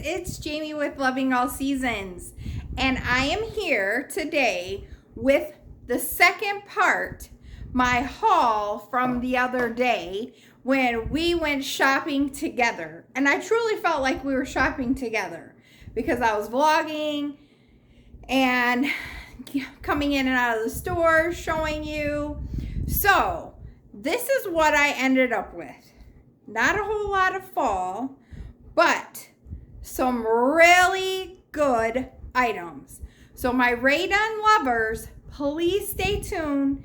it's Jamie with Loving All Seasons, and I am here today with the second part, my haul from the other day when we went shopping together. And I truly felt like we were shopping together because I was vlogging and coming in and out of the store, showing you. So this is what I ended up with. Not a whole lot of fall, but some really good items. So my Rae Dunn lovers, please stay tuned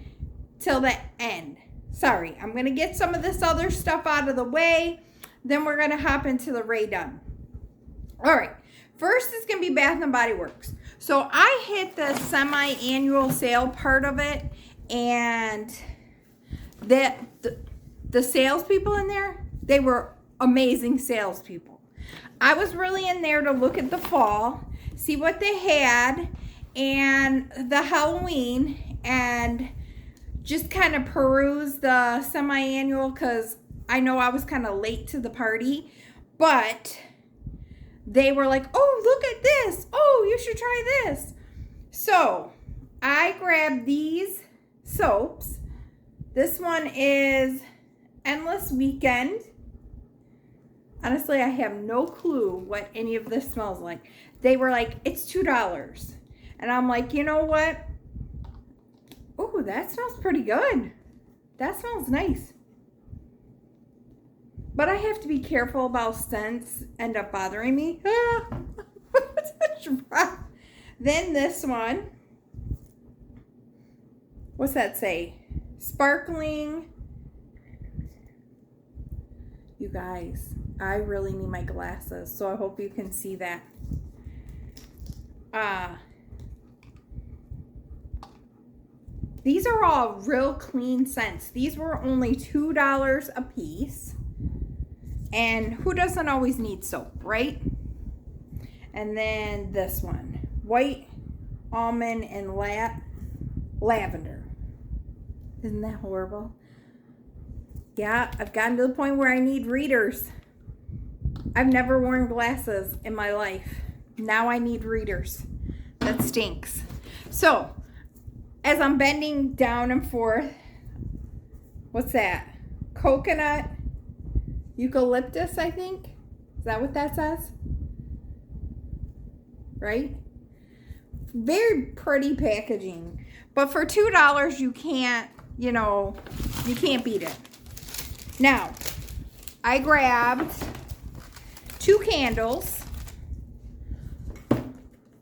till the end. Sorry, I'm going to get some of this other stuff out of the way. Then we're going to hop into the Rae Dunn. All right, first is going to be Bath&Body Works. So I hit the semi-annual sale part of it, and the salespeople in there, they were amazing salespeople. I was really in there to look at the fall, see what they had, and the Halloween, and just kind of peruse the semi-annual because I know I was kind of late to the party, but they were like, oh, look at this. Oh, you should try this. So I grabbed these soaps. This one is Endless Weekend. Honestly, I have no clue what any of this smells like. They were like, it's $2. And I'm like, you know what? Oh, that smells pretty good. That smells nice. But I have to be careful about scents end up bothering me. Then this one. What's that say? Sparkling. You guys, I really need my glasses, so I hope you can see that. These are all real clean scents. These were only $2 a piece. And who doesn't always need soap, right? And then this one, white almond and lavender. Isn't that horrible? Yeah, I've gotten to the point where I need readers. I've never worn glasses in my life. Now I need readers. That stinks. So, as I'm bending down and forth, what's that? Coconut, eucalyptus, I think. Is that what that says? Right? Very pretty packaging. But for $2, you can't, you can't beat it. Now, I grabbed 2 candles.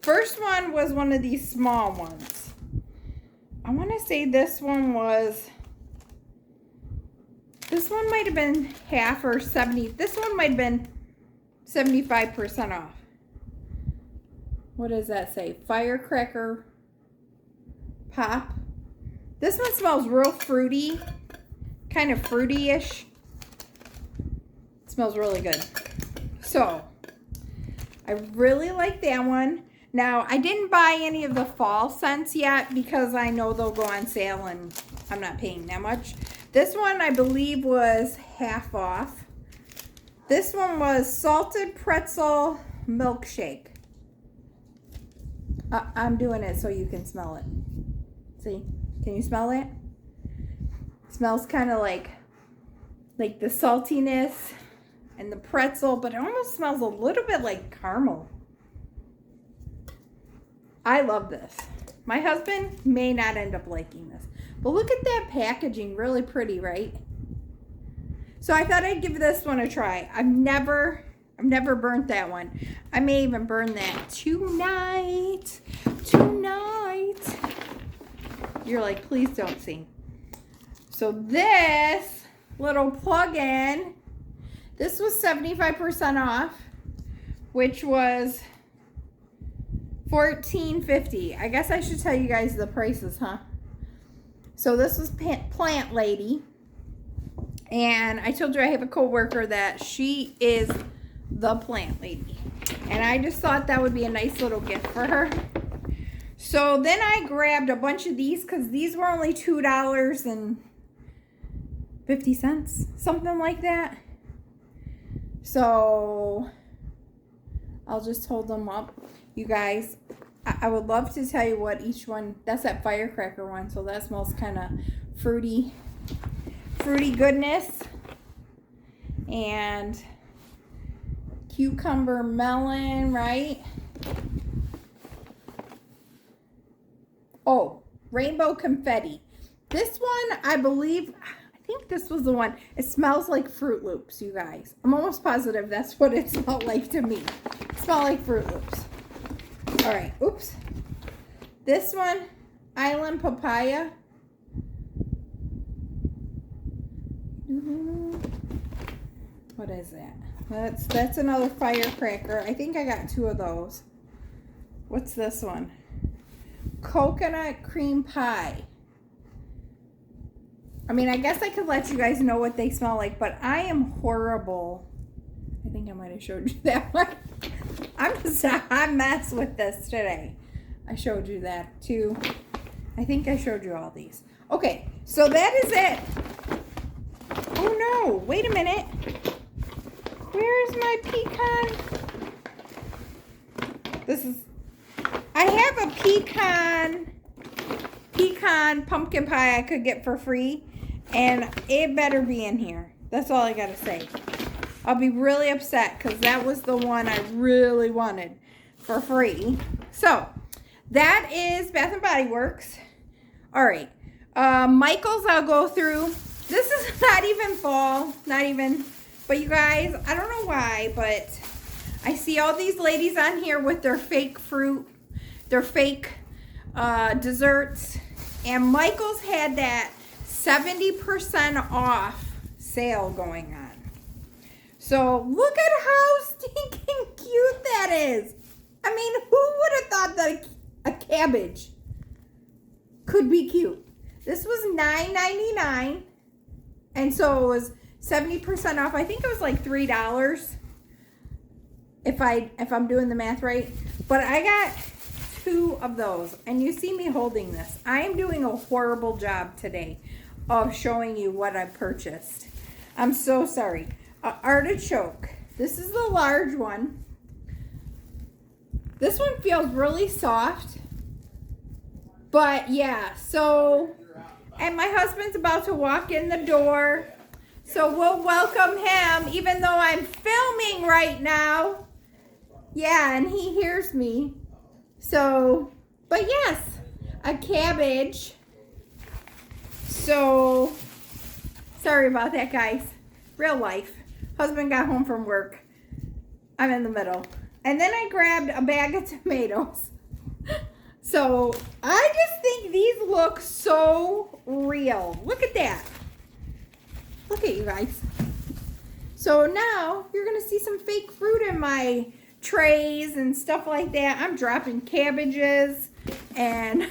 First one was one of these small ones. I want to say this one might have been half or 70. This one might have been 75% off. What does that say? Firecracker Pop. This one smells real fruity, kind of fruity-ish. It smells really good. So, I really like that one. Now, I didn't buy any of the fall scents yet because I know they'll go on sale and I'm not paying that much. This one, I believe, was half off. This one was Salted Pretzel Milkshake. I'm doing it so you can smell it. See? Can you smell it? It smells kind of like the saltiness and the pretzel, but it almost smells a little bit like caramel. I love this. My husband may not end up liking this. But look at that packaging. Really pretty, right? So I thought I'd give this one a try. I've never burnt that one. I may even burn that tonight. You're like, please don't sing. So this little plug-in, this was 75% off, which was $14.50. I guess I should tell you guys the prices, huh? So this was Plant Lady. And I told you I have a coworker that she is the Plant Lady. And I just thought that would be a nice little gift for her. So then I grabbed a bunch of these because these were only $2.50, something like that. So I'll just hold them up. You guys, I would love to tell you what each one, that's that firecracker one, so that smells kind of fruity goodness. And cucumber melon, right? Oh, rainbow confetti. This one, I think this was the one. It smells like Fruit Loops, you guys. I'm almost positive that's what it smelled like to me. It smelled like Fruit Loops. All right, oops. This one, Island Papaya. What is that? That's another firecracker. I think I got 2 of those. What's this one? Coconut cream pie. I mean, I guess I could let you guys know what they smell like, but I am horrible. I think I might have showed you that one. I'm just a hot mess with this today. I showed you that too. I think I showed you all these. Okay, so that is it. Oh no, wait a minute. Where's my pecan? I have a pecan pumpkin pie I could get for free, and it better be in here. That's all I gotta say. I'll be really upset because that was the one I really wanted for free. So that is Bath&Body Works. All right, Michael's I'll go through. This is not even fall, but you guys, I don't know why, but I see all these ladies on here with their fake fruit, their fake desserts, and Michael's had that 70% off sale going on. So look at how stinking cute that is. I mean, who would have thought that a cabbage could be cute? This was $9.99, and so it was 70% off. I think it was like $3 if I'm doing the math right. But I got 2 of those, and you see me holding this. I am doing a horrible job today of showing you what I purchased. I'm so sorry. Artichoke. This is the large one. This one feels really soft. But yeah, so, and my husband's about to walk in the door. So we'll welcome him, even though I'm filming right now. Yeah, and he hears me. So, but yes, a cabbage. So, sorry about that, guys. Real life. Husband got home from work. I'm in the middle. And then I grabbed a bag of tomatoes. So, I just think these look so real. Look at that. Look at you guys. So now, you're going to see some fake fruit in my trays and stuff like that. I'm dropping cabbages and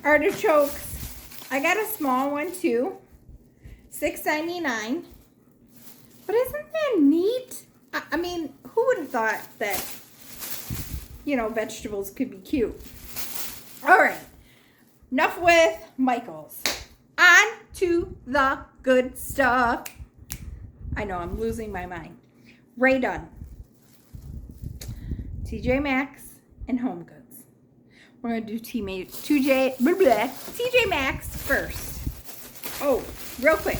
artichokes. I got a small one too. $6.99. But isn't that neat? I mean, who would have thought that, you know, vegetables could be cute? All right. Enough with Michael's. On to the good stuff. I know, I'm losing my mind. Dunn, TjMaxx, and Homegoods. We're going to do TjMaxx first. Oh, real quick.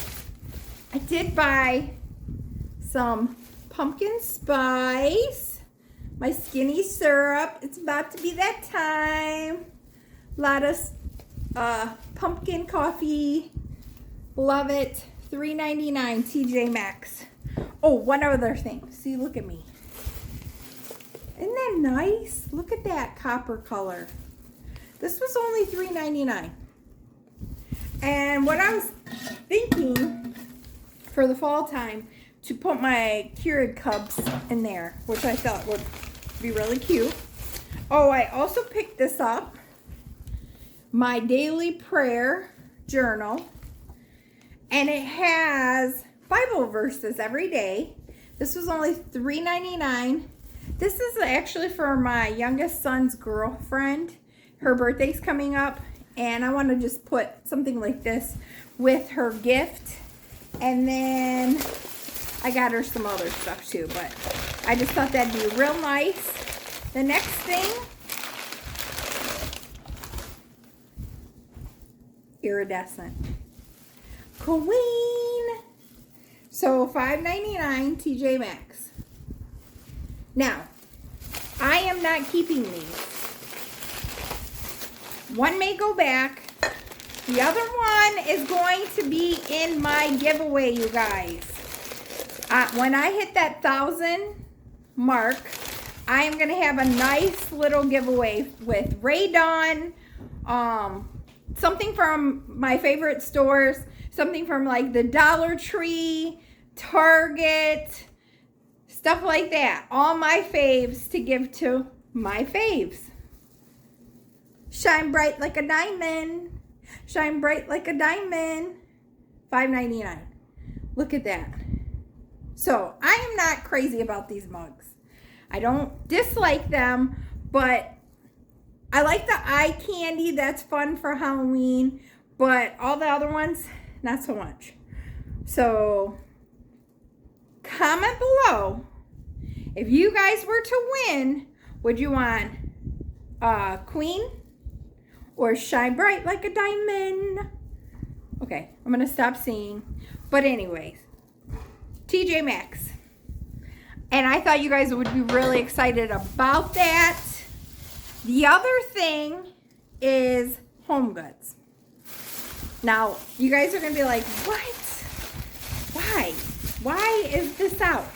I did buy some pumpkin spice, my skinny syrup. It's about to be that time. A lot of pumpkin coffee. Love it. $3.99 TjMaxx. Oh, one other thing. See, look at me. Isn't that nice? Look at that copper color. This was only $3.99. And what I was thinking for the fall time, to put my Keurig cups in there, which I thought would be really cute. Oh, I also picked this up. My daily prayer journal. And it has Bible verses every day. This was only $3.99. This is actually for my youngest son's girlfriend. Her birthday's coming up, and I want to just put something like this with her gift. And then I got her some other stuff too, but I just thought that'd be real nice. The next thing, iridescent. Queen. So $5.99 TjMaxx. Now, I am not keeping these. One may go back. The other one is going to be in my giveaway, you guys. When I hit that 1,000 mark, I am going to have a nice little giveaway with Dunn, something from my favorite stores, something from like the Dollar Tree, Target, stuff like that. All my faves to give to my faves. Shine bright like a diamond. Shine bright like a diamond. $5.99. Look at that. So I am not crazy about these mugs. I don't dislike them, but I like the eye candy. That's fun for Halloween, but all the other ones, not so much. So comment below if you guys were to win, would you want Queen or Shine Bright Like a Diamond? Okay, I'm gonna stop singing. But anyways, TjMaxx. And I thought you guys would be really excited about that. The other thing is Homegoods. Now, you guys are gonna be like, what? Why? Why is this out?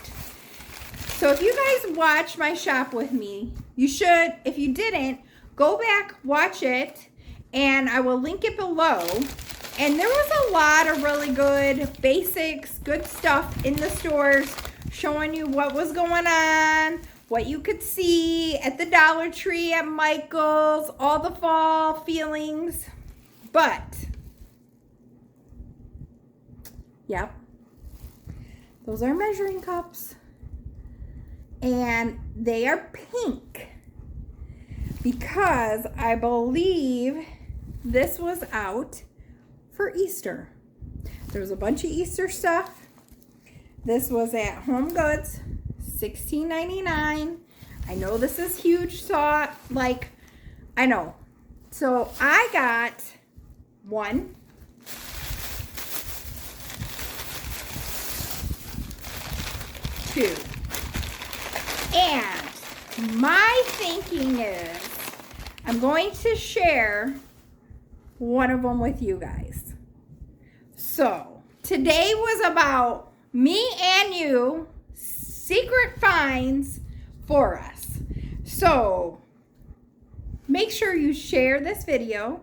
So if you guys watch my shop with me, you should. If you didn't, go back, watch it, and I will link it below. And there was a lot of really good basics, good stuff in the stores showing you what was going on, what you could see at the Dollar Tree, at Michael's, all the fall feelings. But, yep, those are measuring cups. And they are pink because I believe this was out for Easter. There was a bunch of Easter stuff. This was at Homegoods, $16.99. I know this is huge, so I know. So I got one, two, and my thinking is I'm going to share one of them with you guys. So today was about me and you, secret finds for us. So make sure you share this video.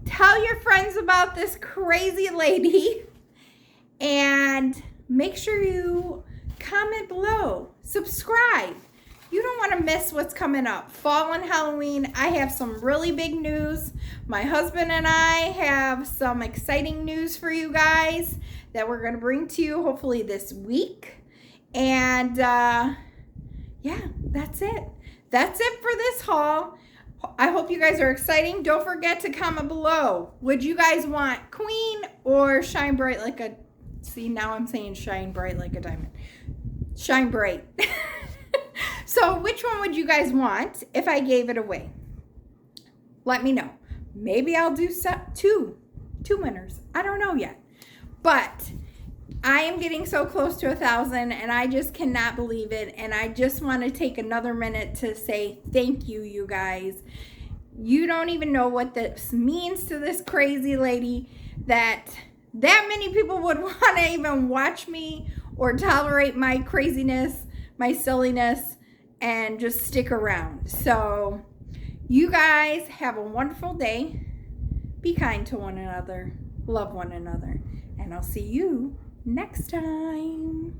Tell your friends about this crazy lady. And make sure you comment below. Subscribe. You don't want to miss what's coming up. Fall and Halloween, I have some really big news. My husband and I have some exciting news for you guys that we're going to bring to you hopefully this week. And yeah, that's it. That's it for this haul. I hope you guys are exciting. Don't forget to comment below. Would you guys want Queen or Shine Bright Like a... See, now I'm saying Shine Bright Like a Diamond. Shine Bright. So which one would you guys want if I gave it away? Let me know. Maybe I'll do two winners. I don't know yet. But I am getting so close to 1,000 and I just cannot believe it. And I just want to take another minute to say thank you, you guys. You don't even know what this means to this crazy lady that many people would want to even watch me or tolerate my craziness, my silliness, and just stick around. So you guys have a wonderful day. Be kind to one another. Love one another. And I'll see you next time.